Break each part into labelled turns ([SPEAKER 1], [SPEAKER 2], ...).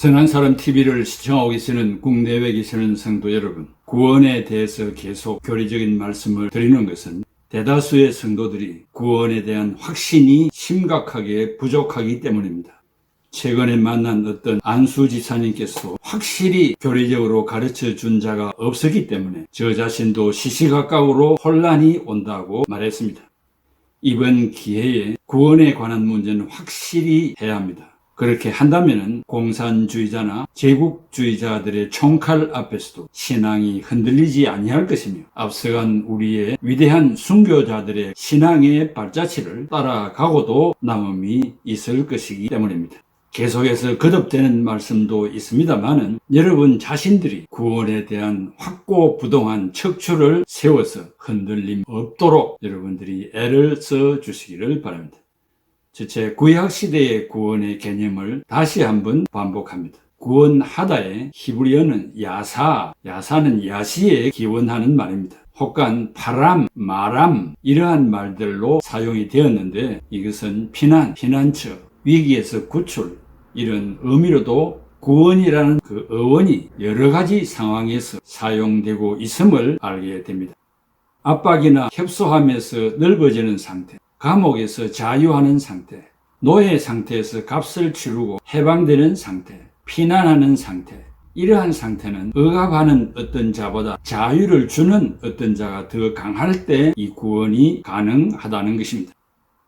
[SPEAKER 1] 선한 사람 TV를 시청하고 계시는 국내외 계시는 성도 여러분, 구원에 대해서 계속 교리적인 말씀을 드리는 것은 대다수의 성도들이 구원에 대한 확신이 심각하게 부족하기 때문입니다. 최근에 만난 어떤 안수 지사님께서 확실히 교리적으로 가르쳐 준 자가 없었기 때문에 저 자신도 시시각각으로 혼란이 온다고 말했습니다. 이번 기회에 구원에 관한 문제는 확실히 해야 합니다. 그렇게 한다면 공산주의자나 제국주의자들의 총칼 앞에서도 신앙이 흔들리지 아니할 것이며 앞서간 우리의 위대한 순교자들의 신앙의 발자취를 따라가고도 남음이 있을 것이기 때문입니다. 계속해서 거듭되는 말씀도 있습니다만은 여러분 자신들이 구원에 대한 확고부동한 척추를 세워서 흔들림 없도록 여러분들이 애를 써 주시기를 바랍니다. 첫째, 구약시대의 구원의 개념을 다시 한번 반복합니다. 구원하다의 히브리어는 야사는 야시에 기원하는 말입니다. 혹간 파람, 마람 이러한 말들로 사용이 되었는데 이것은 피난처, 위기에서 구출 이런 의미로도 구원이라는 그 어원이 여러 가지 상황에서 사용되고 있음을 알게 됩니다. 압박이나 협소함에서 넓어지는 상태, 감옥에서 자유하는 상태, 노예 상태에서 값을 치르고 해방되는 상태, 피난하는 상태, 이러한 상태는 억압하는 어떤 자보다 자유를 주는 어떤 자가 더 강할 때 이 구원이 가능하다는 것입니다.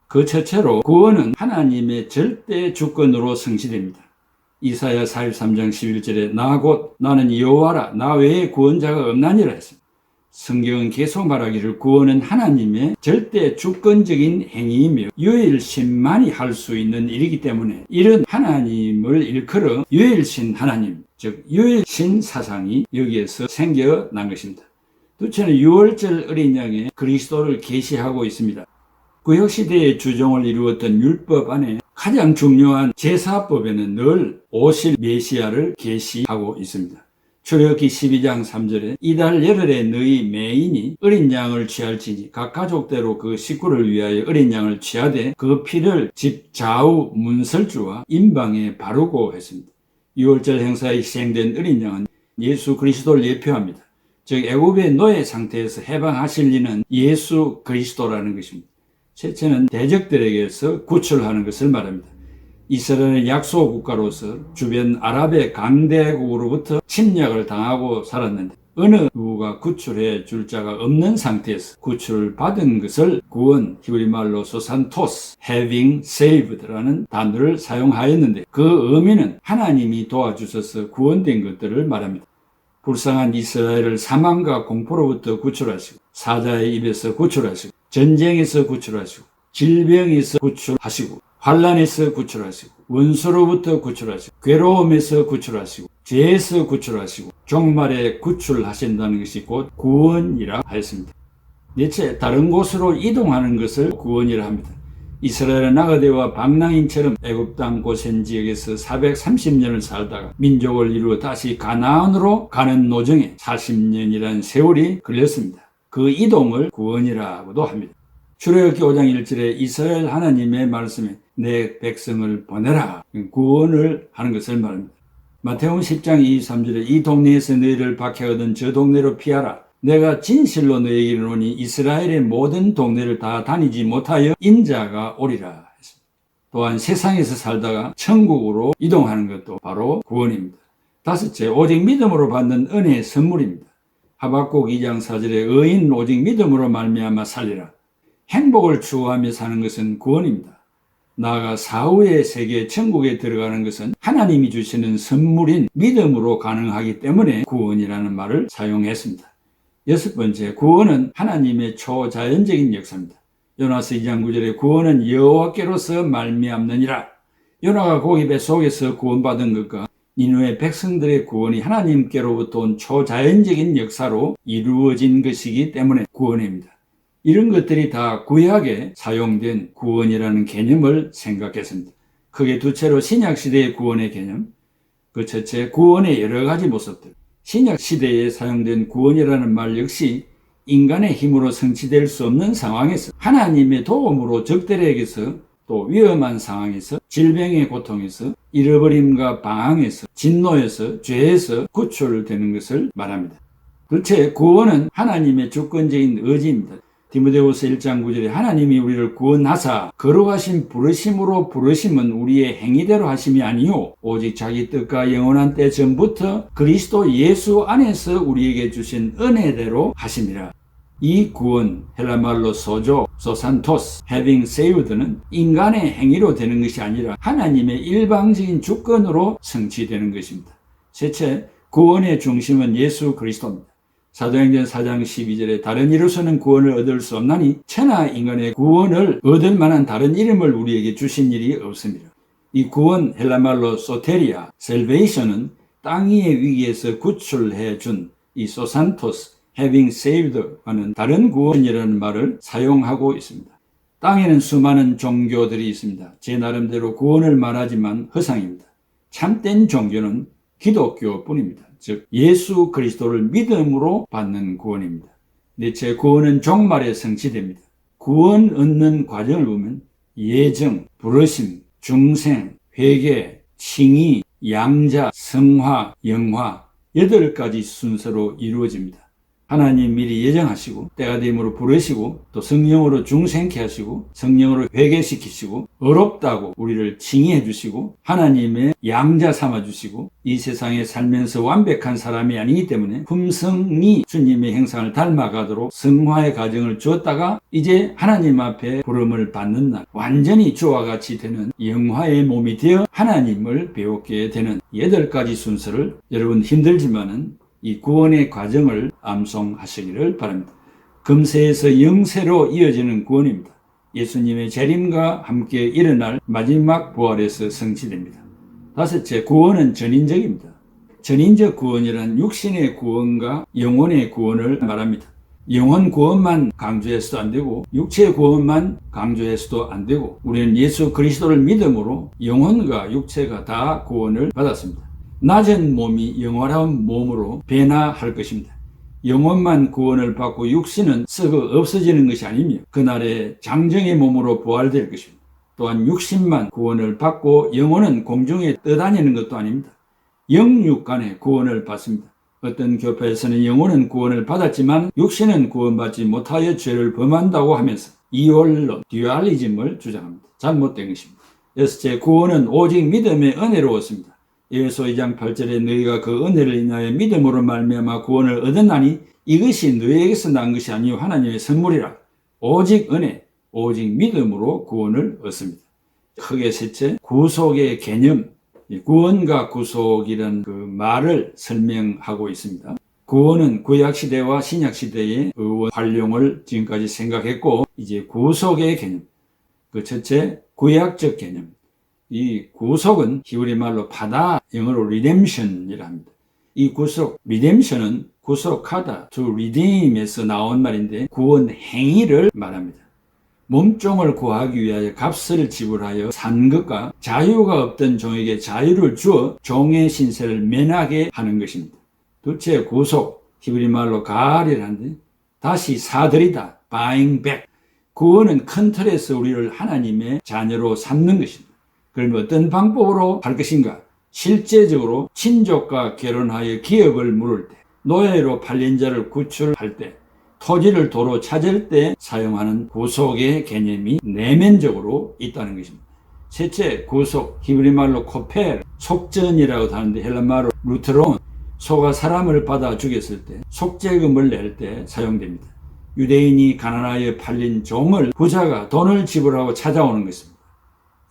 [SPEAKER 1] 그 첫째로 구원은 하나님의 절대 주권으로 성취됩니다. 이사야 43장 11절에 나는 여호와라 나 외에 구원자가 없나니라 했습니다. 성경은 계속 말하기를 구원은 하나님의 절대 주권적인 행위이며 유일신만이 할 수 있는 일이기 때문에 이런 하나님을 일컬어 유일신 하나님, 즉 유일신 사상이 여기에서 생겨난 것입니다. 둘째는 유월절 어린 양의 그리스도를 계시하고 있습니다. 구약시대의 주종을 이루었던 율법 안에 가장 중요한 제사법에는 늘 오실 메시아를 계시하고 있습니다. 출애굽기 12장 3절에 이달 열흘에 너희 매인이 어린 양을 취할지니 각 가족대로 그 식구를 위하여 어린 양을 취하되 그 피를 집 좌우 문설주와 임방에 바르고 했습니다. 유월절 행사에 희생된 어린 양은 예수 그리스도를 예표합니다. 즉 애굽의 노예 상태에서 해방하실 이는 예수 그리스도라는 것입니다. 셋째는 대적들에게서 구출하는 것을 말합니다. 이스라엘은 약소 국가로서 주변 아랍의 강대국으로부터 침략을 당하고 살았는데 어느 누구가 구출해 줄 자가 없는 상태에서 구출을 받은 것을 구원, 히브리말로 소산토스, having saved라는 단어를 사용하였는데 그 의미는 하나님이 도와주셔서 구원된 것들을 말합니다. 불쌍한 이스라엘을 사망과 공포로부터 구출하시고 사자의 입에서 구출하시고 전쟁에서 구출하시고 질병에서 구출하시고 환난에서 구출하시고 원수로부터 구출하시고 괴로움에서 구출하시고 죄에서 구출하시고 종말에 구출하신다는 것이 곧 구원이라 하였습니다. 넷째, 다른 곳으로 이동하는 것을 구원이라 합니다. 이스라엘은 나그네와 방랑인처럼 애굽 땅 고센 지역에서 430년을 살다가 민족을 이루어 다시 가나안으로 가는 노정에 40년이라는 세월이 걸렸습니다. 그 이동을 구원이라고도 합니다. 출애굽기 5장 1절에 이스라엘 하나님의 말씀에 내 백성을 보내라 구원을 하는 것을 말합니다. 마태복음 10장 23절에 이 동네에서 너희를 박해하던 저 동네로 피하라. 내가 진실로 너희에게 이르노니 이스라엘의 모든 동네를 다 다니지 못하여 인자가 오리라 했습니다. 또한 세상에서 살다가 천국으로 이동하는 것도 바로 구원입니다. 다섯째, 오직 믿음으로 받는 은혜의 선물입니다. 하박국 2장 4절에 의인 오직 믿음으로 말미암아 살리라. 행복을 추구하며 사는 것은 구원입니다. 나아가 사후의 세계 천국에 들어가는 것은 하나님이 주시는 선물인 믿음으로 가능하기 때문에 구원이라는 말을 사용했습니다. 여섯 번째, 구원은 하나님의 초자연적인 역사입니다. 요나서 2장 9절에 구원은 여호와께로서 말미암느니라. 요나가 고기 뱃속에서 구원받은 것과 니느웨 백성들의 구원이 하나님께로부터 온 초자연적인 역사로 이루어진 것이기 때문에 구원입니다. 이런 것들이 다 구약에 사용된 구원이라는 개념을 생각했습니다. 크게 두째로 신약시대의 구원의 개념, 그 첫째 구원의 여러 가지 모습들. 신약시대에 사용된 구원이라는 말 역시 인간의 힘으로 성취될 수 없는 상황에서 하나님의 도움으로 적들에게서 또 위험한 상황에서, 질병의 고통에서, 잃어버림과 방황에서, 진노에서, 죄에서 구출되는 것을 말합니다. 둘째, 구원은 하나님의 주권적인 의지입니다. 디모데후서 1장 9절에 하나님이 우리를 구원하사 거룩하신 부르심으로 부르심은 우리의 행위대로 하심이 아니요 오직 자기 뜻과 영원한 때 전부터 그리스도 예수 안에서 우리에게 주신 은혜대로 하심이라. 이 구원, 헬라말로 소조, 소산토스, having saved는 인간의 행위로 되는 것이 아니라 하나님의 일방적인 주권으로 성취되는 것입니다. 셋째, 구원의 중심은 예수 그리스도입니다. 사도행전 4장 12절에 다른 이로서는 구원을 얻을 수 없나니 천하 인간의 구원을 얻을 만한 다른 이름을 우리에게 주신 일이 없습니다. 이 구원, 헬라말로 소테리아, salvation은 땅 위의 위기에서 구출해 준 이 소산토스, having saved와는 다른 구원이라는 말을 사용하고 있습니다. 땅에는 수많은 종교들이 있습니다. 제 나름대로 구원을 말하지만 허상입니다. 참된 종교는 기독교뿐입니다. 즉 예수 그리스도를 믿음으로 받는 구원입니다. 넷째, 구원은 종말에 성취됩니다. 구원 얻는 과정을 보면 예정, 부르심, 중생, 회개, 칭의, 양자, 성화, 영화 8가지 순서로 이루어집니다. 하나님 미리 예정하시고 때가 되므로 부르시고 또 성령으로 중생케 하시고 성령으로 회개시키시고 어렵다고 우리를 징의해 주시고 하나님의 양자 삼아 주시고 이 세상에 살면서 완벽한 사람이 아니기 때문에 품성이 주님의 형상을 닮아가도록 성화의 과정을 주었다가 이제 하나님 앞에 부름을 받는 날 완전히 주와 같이 되는 영화의 몸이 되어 하나님을 배우게 되는 8가지 순서를 여러분 힘들지만은 이 구원의 과정을 암송하시기를 바랍니다. 금세에서 영세로 이어지는 구원입니다. 예수님의 재림과 함께 일어날 마지막 부활에서 성취됩니다. 다섯째, 구원은 전인적입니다. 전인적 구원이란 육신의 구원과 영혼의 구원을 말합니다. 영혼 구원만 강조해서도 안 되고 육체 구원만 강조해서도 안 되고 우리는 예수 그리스도를 믿음으로 영혼과 육체가 다 구원을 받았습니다. 낮은 몸이 영원한 몸으로 변화할 것입니다. 영혼만 구원을 받고 육신은 썩어 없어지는 것이 아니며 그날에 장정의 몸으로 부활될 것입니다. 또한 육신만 구원을 받고 영혼은 공중에 떠다니는 것도 아닙니다. 영육 간에 구원을 받습니다. 어떤 교파에서는 영혼은 구원을 받았지만 육신은 구원받지 못하여 죄를 범한다고 하면서 이원론, 듀얼리즘을 주장합니다. 잘못된 것입니다. 여섯째, 구원은 오직 믿음의 은혜로 얻습니다. 에베소 2장 8절에 너희가 그 은혜를 인하여 믿음으로 말미암아 구원을 얻었나니 이것이 너희에게서 난 것이 아니요 하나님의 선물이라. 오직 은혜, 오직 믿음으로 구원을 얻습니다. 크게 셋째, 구속의 개념, 구원과 구속이라는 그 말을 설명하고 있습니다. 구원은 구약시대와 신약시대의 의원 활용을 지금까지 생각했고 이제 구속의 개념, 그 첫째, 구약적 개념. 이 구속은 히브리 말로 파다, 영어로 redemption이라 합니다. 이 구속, redemption은 구속하다, to redeem에서 나온 말인데 구원 행위를 말합니다. 몸종을 구하기 위하여 값을 지불하여 산 것과 자유가 없던 종에게 자유를 주어 종의 신세를 면하게 하는 것입니다. 둘째, 구속, 히브리 말로 가알이라는데 다시 사들이다, buying back. 구원은 큰 틀에서 우리를 하나님의 자녀로 삼는 것입니다. 그러면 어떤 방법으로 할 것인가? 실제적으로 친족과 결혼하여 기업을 물을 때, 노예로 팔린 자를 구출할 때, 토지를 도로 찾을 때 사용하는 구속의 개념이 내면적으로 있다는 것입니다. 셋째, 구속, 히브리 말로 코펠, 속전이라고 하는데 헬라말로 루트론, 소가 사람을 받아 죽였을 때 속죄금을 낼 때 사용됩니다. 유대인이 가난하여 팔린 종을 부자가 돈을 지불하고 찾아오는 것입니다.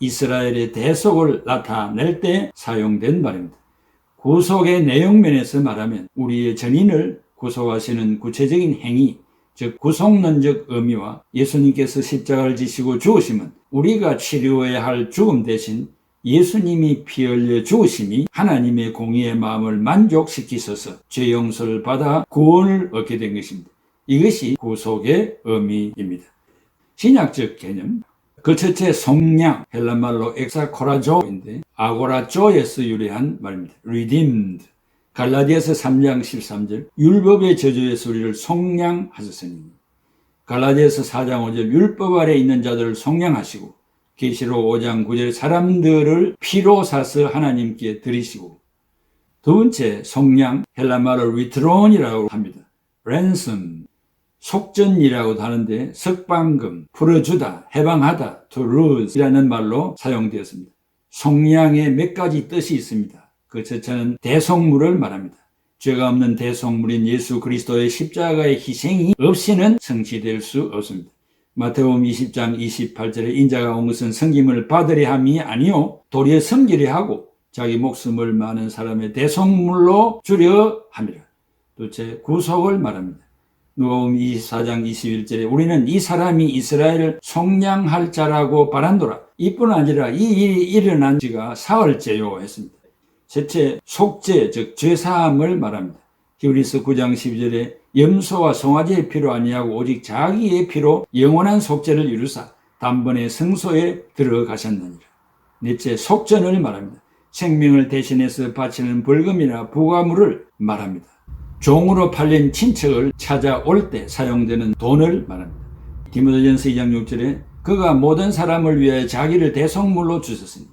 [SPEAKER 1] 이스라엘의 대속을 나타낼 때 사용된 말입니다. 구속의 내용면에서 말하면 우리의 전인을 구속하시는 구체적인 행위, 즉 구속론적 의미와 예수님께서 십자가를 지시고 죽으심은 우리가 치료해야 할 죽음 대신 예수님이 피 흘려 죽으심이 하나님의 공의의 마음을 만족시키셔서 죄 용서를 받아 구원을 얻게 된 것입니다. 이것이 구속의 의미입니다. 신약적 개념, 그 첫째 속량, 헬라말로 엑사코라조인데 아고라조에서 유래한 말입니다. redeemed. 갈라디아서 3장 13절 율법의 저주에서 우리를 속량하셨으니 갈라디아서 4장 5절 율법 아래 있는 자들을 속량하시고 계시록 5장 9절 사람들을 피로 사서 하나님께 드리시고, 두 번째 속량, 헬라말로 withdrawn이라고 합니다. ransom, 속전이라고도 하는데 석방금, 풀어주다, 해방하다, to loose이라는 말로 사용되었습니다. 속량에 몇 가지 뜻이 있습니다. 그 첫째는 대속물을 말합니다. 죄가 없는 대속물인 예수 그리스도의 십자가의 희생이 없이는 성취될 수 없습니다. 마태복음 20장 28절에 인자가 온 것은 섬김을 받으려 함이 아니요 도리어 섬기려 하고 자기 목숨을 많은 사람의 대속물로 주려 함이라. 둘째, 구속을 말합니다. 누가복음 24장 21절에 우리는 이 사람이 이스라엘을 속량할 자라고 바란도라. 이뿐 아니라 이 일이 일어난 지가 사흘째요 했습니다. 셋째, 속죄, 즉 죄사함을 말합니다. 히브리서 9장 12절에 염소와 송아지의 피로 아니하고 오직 자기의 피로 영원한 속죄를 이루사 단번에 성소에 들어가셨느니라. 넷째, 속전을 말합니다. 생명을 대신해서 바치는 벌금이나 부가물을 말합니다. 종으로 팔린 친척을 찾아올 때 사용되는 돈을 말합니다. 디모데전서 2장 6절에 그가 모든 사람을 위하여 자기를 대속물로 주셨으니.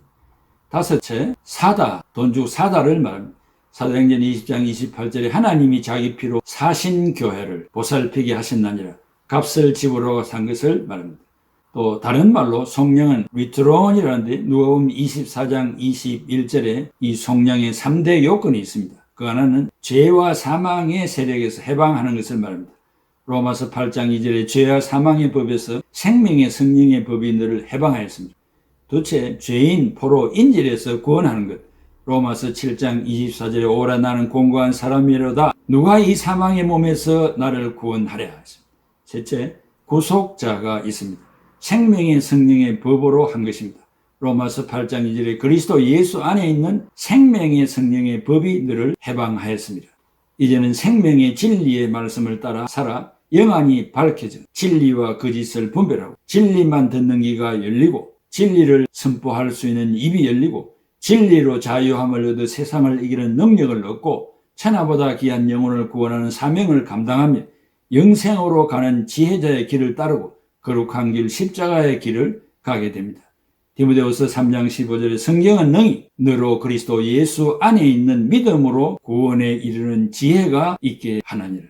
[SPEAKER 1] 다섯째, 사다, 돈 주고 사다를 말합니다. 사도행전 20장 28절에 하나님이 자기 피로 사신 교회를 보살피게 하셨나니라. 값을 지불하고 산 것을 말합니다. 또 다른 말로 속량은 withdrawn이라는데 누가복음 24장 21절에 이 속량의 3대 요건이 있습니다. 그 하나는 죄와 사망의 세력에서 해방하는 것을 말합니다. 로마서 8장 2절에 죄와 사망의 법에서 생명의 성령의 법이 너를 해방하였습니다. 둘째, 죄인, 포로, 인질에서 구원하는 것. 로마서 7장 24절에 오라 나는 공고한 사람이로다. 누가 이 사망의 몸에서 나를 구원하랴 했습니다. 셋째, 구속자가 있습니다. 생명의 성령의 법으로 한 것입니다. 로마서 8장 2절에 그리스도 예수 안에 있는 생명의 성령의 법이 너를 해방하였습니다. 이제는 생명의 진리의 말씀을 따라 살아 영안이 밝혀져 진리와 거짓을 분별하고 진리만 듣는 귀가 열리고 진리를 선포할 수 있는 입이 열리고 진리로 자유함을 얻어 세상을 이기는 능력을 얻고 천하보다 귀한 영혼을 구원하는 사명을 감당하며 영생으로 가는 지혜자의 길을 따르고 거룩한 길 십자가의 길을 가게 됩니다. 디모데후서 3장 15절에 성경은 능히 너로 그리스도 예수 안에 있는 믿음으로 구원에 이르는 지혜가 있게 하나니라.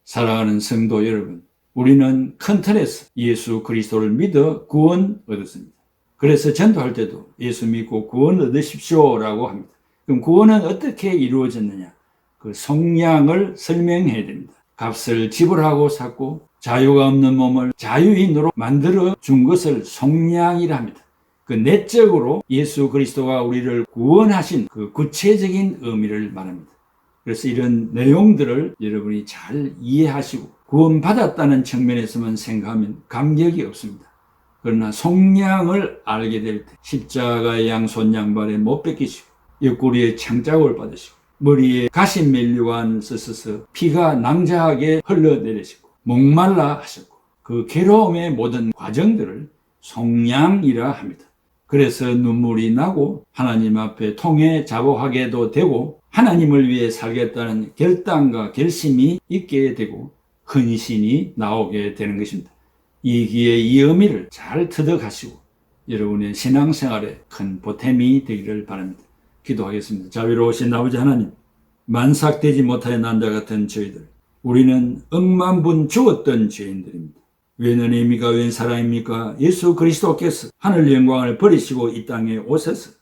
[SPEAKER 1] 사랑하는 성도 여러분, 우리는 큰 틀에서 예수 그리스도를 믿어 구원 얻었습니다. 그래서 전도할 때도 예수 믿고 구원 얻으십시오라고 합니다. 그럼 구원은 어떻게 이루어졌느냐? 그 속량을 설명해야 됩니다. 값을 지불하고 샀고 자유가 없는 몸을 자유인으로 만들어 준 것을 속량이라 합니다. 그 내적으로 예수 그리스도가 우리를 구원하신 그 구체적인 의미를 말합니다. 그래서 이런 내용들을 여러분이 잘 이해하시고 구원받았다는 측면에서만 생각하면 감격이 없습니다. 그러나 속량을 알게 될 때 십자가의 양손 양발에 못 뺏기시고 옆구리에 창자국을 받으시고 머리에 가시멜류관 쓰셔서 피가 낭자하게 흘러내리시고 목말라 하셨고 그 괴로움의 모든 과정들을 속량이라 합니다. 그래서 눈물이 나고 하나님 앞에 통해 자복하게도 되고 하나님을 위해 살겠다는 결단과 결심이 있게 되고 헌신이 나오게 되는 것입니다. 이 기회에 이 의미를 잘 터득하시고 여러분의 신앙생활에 큰 보탬이 되기를 바랍니다. 기도하겠습니다. 자비로우신 아버지 하나님, 만삭되지 못하여 난 자 같은 저희들, 우리는 억만분 죽었던 죄인들입니다. 웬 은혜입니까? 웬 사랑입니까? 예수 그리스도께서 하늘 영광을 버리시고 이 땅에 오셔서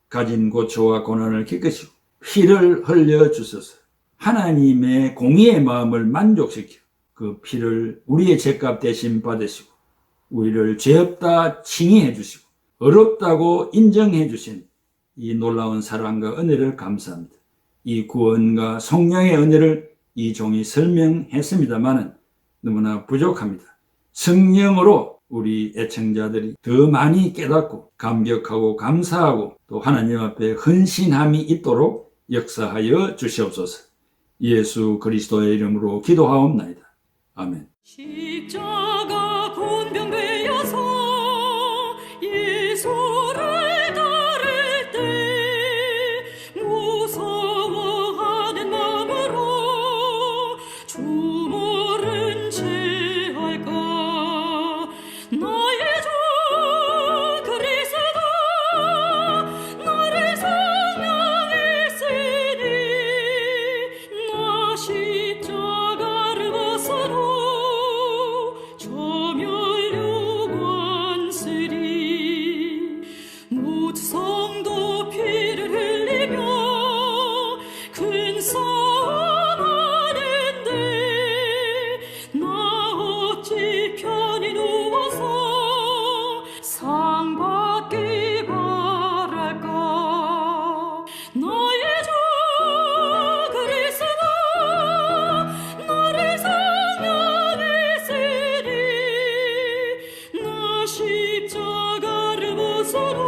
[SPEAKER 1] 가진 고초와 고난을 겪으시고 피를 흘려주셔서 하나님의 공의의 마음을 만족시켜 그 피를 우리의 죄값 대신 받으시고 우리를 죄 없다 칭의해 주시고 어렵다고 인정해 주신 이 놀라운 사랑과 은혜를 감사합니다. 이 구원과 속량의 은혜를 이 종이 설명했습니다마는 너무나 부족합니다. 성령으로 우리 애청자들이 더 많이 깨닫고 감격하고 감사하고 또 하나님 앞에 헌신함이 있도록 역사하여 주시옵소서. 예수 그리스도의 이름으로 기도하옵나이다. 아멘.
[SPEAKER 2] 십자가 곤병되어서 예수를 따를 때 무서워하는 마음으로 주 모른 채 할까 나의 주 그리 스스로